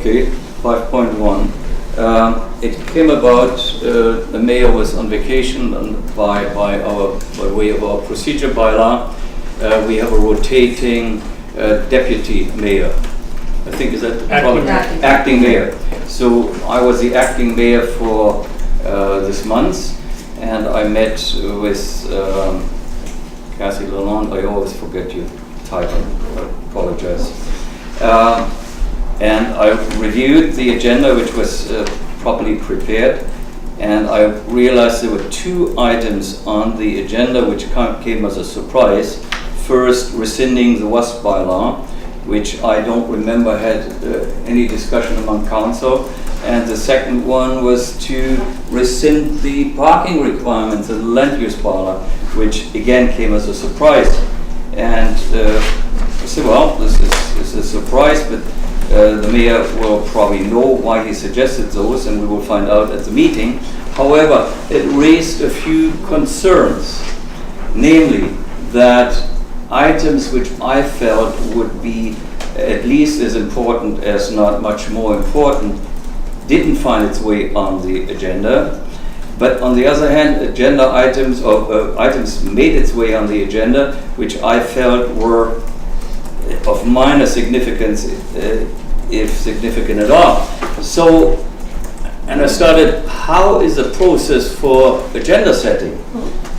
Okay, 5.1. It came about, the mayor was on vacation and by way of our procedure bylaw. We have a rotating deputy mayor. I think is that acting mayor. So I was the acting mayor for this month, and I met with Cassie Lalonde. I always forget your title. I apologize. And I reviewed the agenda, which was properly prepared, and I realized there were 2 items on the agenda which came as a surprise. First, rescinding the WASP bylaw, which I don't remember had any discussion among council, and the second one was to rescind the parking requirements of the land use bylaw, which again came as a surprise. And I said, well, this is a surprise, but the mayor will probably know why he suggested those, and we will find out at the meeting. However, it raised a few concerns, namely that items which I felt would be at least as important, as not much more important, didn't find its way on the agenda. But on the other hand, agenda items or items made its way on the agenda, which I felt were of minor significance, if significant at all. So, and I started, how is the process for agenda setting?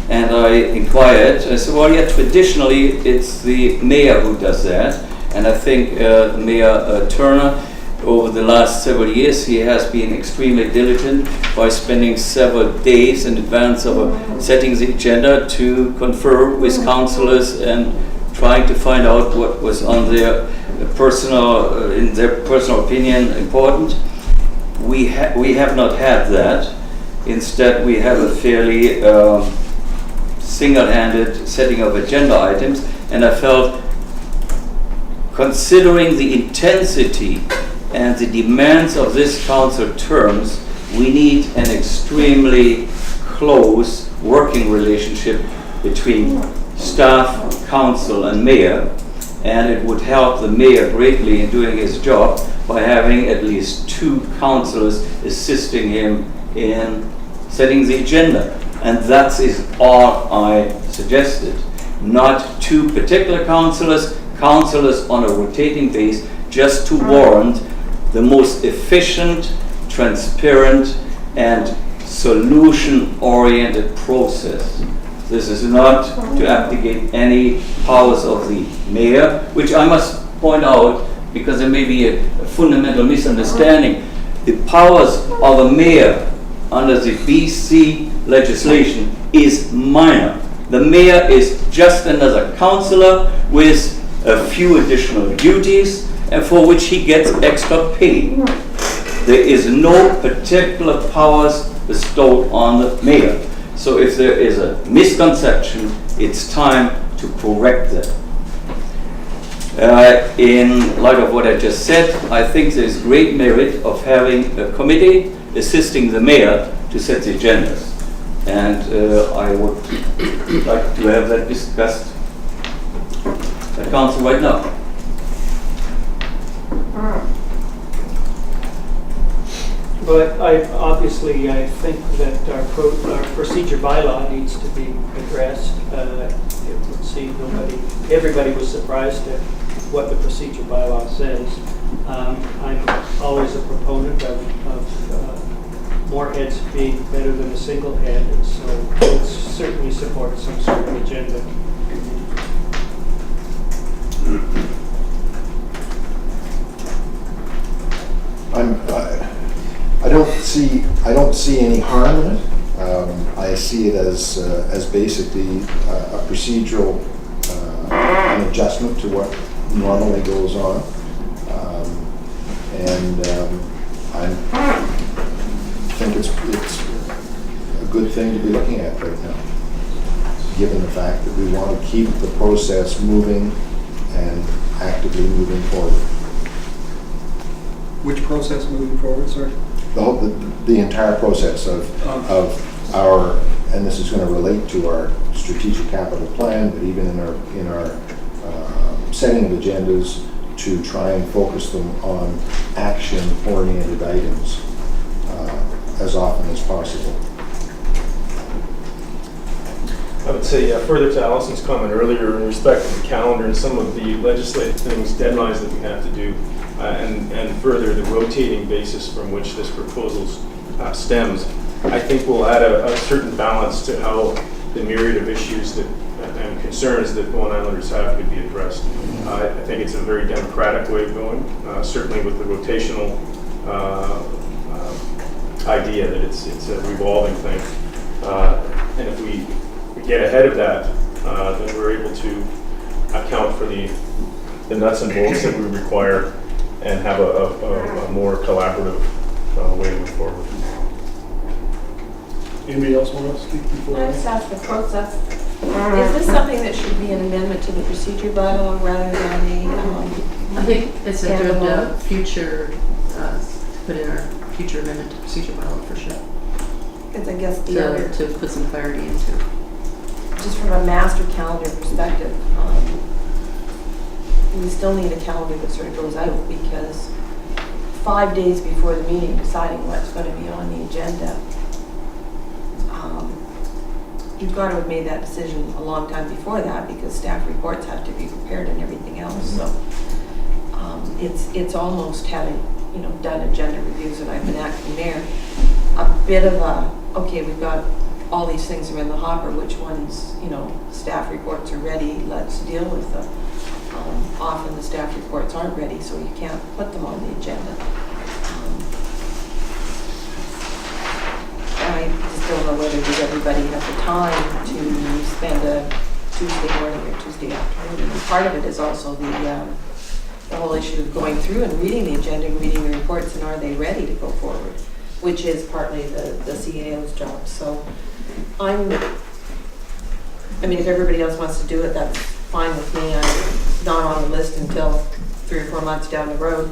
And I inquired, I said, well, yeah, traditionally it's the mayor who does that. And I think Mayor Turner, over the last several years, he has been extremely diligent by spending several days in advance of setting the agenda to confer with councillors and trying to find out what was on their personal, in their personal opinion, important. We have not had that. Instead, we have a fairly single-handed setting of agenda items, and I felt, considering the intensity and the demands of this council terms, we need an extremely close working relationship between staff, council, and mayor, and it would help the mayor greatly in doing his job by having at least 2 councillors assisting him in setting the agenda. And that is all I suggested. Not 2 particular councillors on a rotating base, just to warrant the most efficient, transparent, and solution-oriented process. This is not to abdicate any powers of the mayor, which I must point out because there may be a fundamental misunderstanding. The powers of a mayor under the BC legislation is minor. The mayor is just another councillor with a few additional duties and for which he gets extra pay. There is no particular powers bestowed on the mayor. So if there is a misconception, it's time to correct that. In light of what I just said, I think there is great merit of having a committee assisting the mayor to set the agendas. And I would like to have that discussed at council right now. But I think that our procedure bylaw needs to be addressed. It would seem everybody was surprised at what the procedure bylaw says. I'm always a proponent of more heads being better than a single head, so it certainly supports some sort of agenda. I don't see any harm in it. I see it as basically a procedural an adjustment to what normally goes on, I think it's a good thing to be looking at right now, given the fact that we want to keep the process moving and actively moving forward. Which process moving forward, sir? The entire process of our, and this is going to relate to our strategic capital plan, but even in our setting of agendas, to try and focus them on action-oriented items as often as possible. I would say, further to Allison's comment earlier in respect to the calendar and some of the legislative things, deadlines that we have to do, and further the rotating basis from which this proposal stems, I think will add a certain balance to how the myriad of issues that and concerns that Bowen Islanders have could be addressed. I think it's a very democratic way of going, certainly with the rotational idea that it's a revolving thing. And if we get ahead of that, then we're able to account for the nuts and bolts that we require and have a more collaborative way to move forward. Anybody else want to speak before? Can I just ask the process? Is this something that should be an amendment to the procedure bylaw rather than I think it's a good standalone? future, put in our future amendment to procedure bylaw for sure. Because I guess the other, To put some clarity into. just from a master calendar perspective, we still need a calendar that sort of goes out, because 5 days before the meeting, deciding what's going to be on the agenda, you've got to have made that decision a long time before that, because staff reports have to be prepared and everything else. So it's almost having done agenda reviews, and I've been acting mayor, a bit of a, okay, we've got all these things are in the hopper, which ones, staff reports are ready, let's deal with them. Often the staff reports aren't ready, so you can't put them on the agenda. I just don't know whether everybody has the time to spend a Tuesday morning or Tuesday afternoon. And part of it is also the whole issue of going through and reading the agenda and reading the reports, and are they ready to go forward, which is partly the CAO's job. So I mean, if everybody else wants to do it, that's fine with me. I'm not on the list until 3 or 4 months down the road.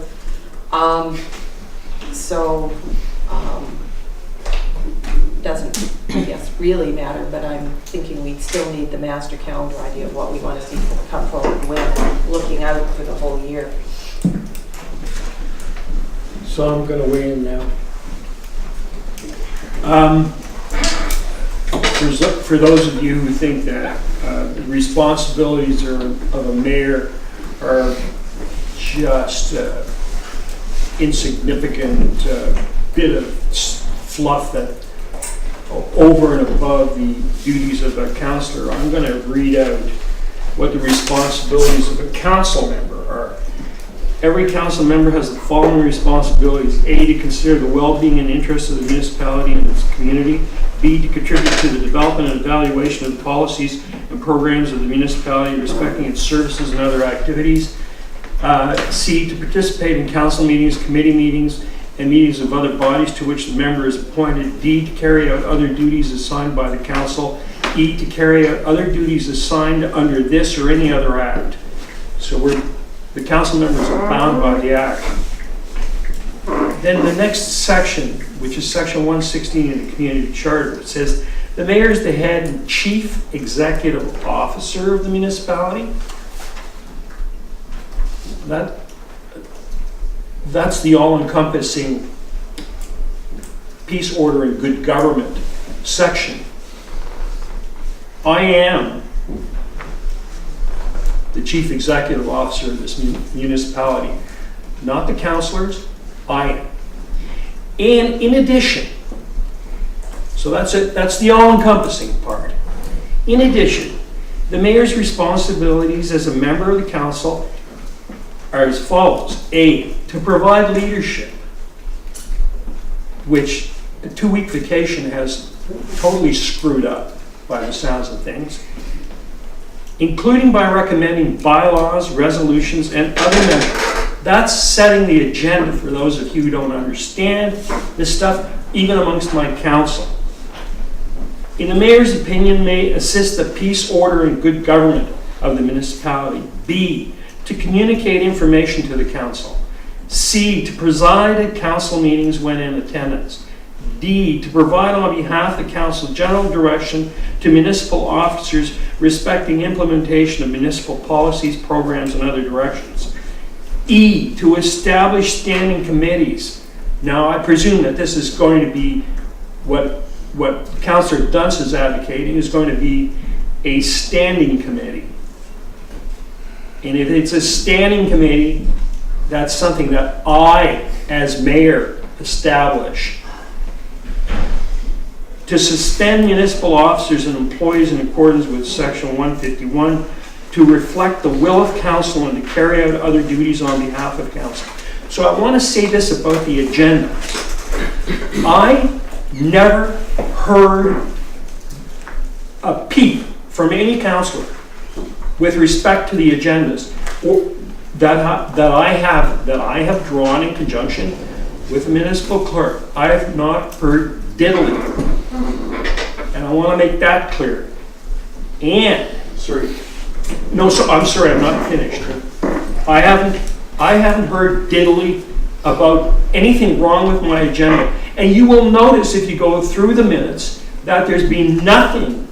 Doesn't, I guess, really matter, but I'm thinking we still need the master calendar idea of what we want to see come forward when, looking out for the whole year. So I'm going to weigh in now. For those of you who think that the responsibilities of a mayor are just insignificant bit of fluff that over and above the duties of a councillor, I'm going to read out what the responsibilities of a council member are. Every council member has the following responsibilities: A, to consider the well-being and interests of the municipality and its community; B, to contribute to the development and evaluation of the policies and programs of the municipality respecting its services and other activities; C, to participate in council meetings, committee meetings, and meetings of other bodies to which the member is appointed; D, to carry out other duties assigned by the council; E, to carry out other duties assigned under this or any other act. So the council members are bound by the act. Then the next section, which is section 116 of the community charter, it says the mayor is the head and chief executive officer of the municipality. That's the all-encompassing peace, order, and good government section. I am the chief executive officer of this municipality, not the councillors. I am. And in addition, so that's it. That's the all-encompassing part. In addition, the mayor's responsibilities as a member of the council are as follows: A, to provide leadership, which the 2-week vacation has totally screwed up by the sounds of things, including by recommending bylaws, resolutions, and other measures. That's setting the agenda for those of you who don't understand this stuff, even amongst my council. In the mayor's opinion, may assist the peace, order, and good government of the municipality. B, to communicate information to the council. C, to preside at council meetings when in attendance. D, to provide on behalf of the council general direction to municipal officers respecting implementation of municipal policies, programs, and other directions. E, to establish standing committees. Now, I presume that this is going to be what Councillor Dunst is advocating is going to be a standing committee. And if it's a standing committee, that's something that I, as mayor, establish. To suspend municipal officers and employees in accordance with section 151, to reflect the will of council and to carry out other duties on behalf of council. So I want to say this about the agenda. I never heard a peep from any councillor with respect to the agendas that I have drawn in conjunction with the municipal clerk. I have not heard diddly, and I want to make that clear. And I'm sorry, I'm not finished. I haven't heard diddly about anything wrong with my agenda. And you will notice if you go through the minutes that there's been nothing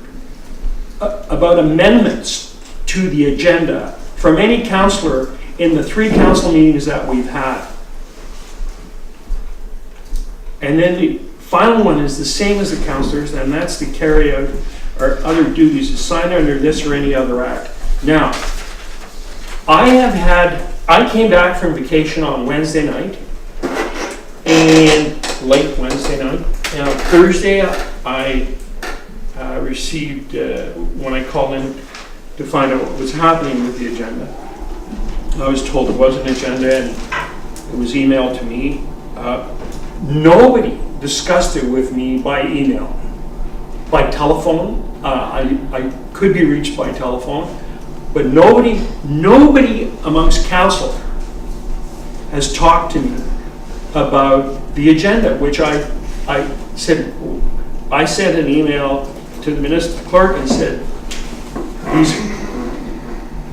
about amendments to the agenda from any councillor in the 3 council meetings that we've had. And then the final one is the same as the councillors, and that's to carry out our other duties assigned under this or any other act. Now, I came back from vacation on Wednesday night, and late Wednesday night. And on Thursday, I received, when I called in to find out what was happening with the agenda, I was told there was an agenda and it was emailed to me. Nobody discussed it with me by email. By telephone, I could be reached by telephone, but nobody amongst council has talked to me about the agenda, which I sent an email to the municipal clerk and said,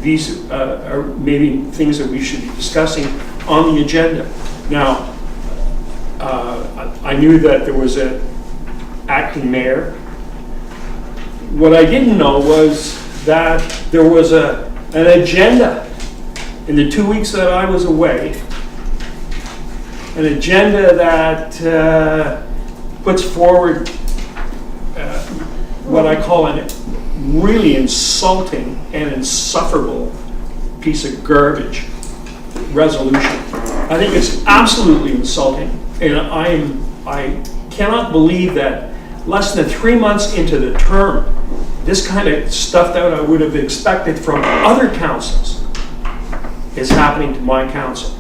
these are maybe things that we should be discussing on the agenda. Now, I knew that there was an acting mayor. What I didn't know was that there was an agenda in the 2 weeks that I was away, an agenda that puts forward what I call a really insulting and insufferable piece of garbage resolution. I think it's absolutely insulting, and I cannot believe that less than 3 months into the term, this kind of stuff that I would have expected from other councils is happening to my council.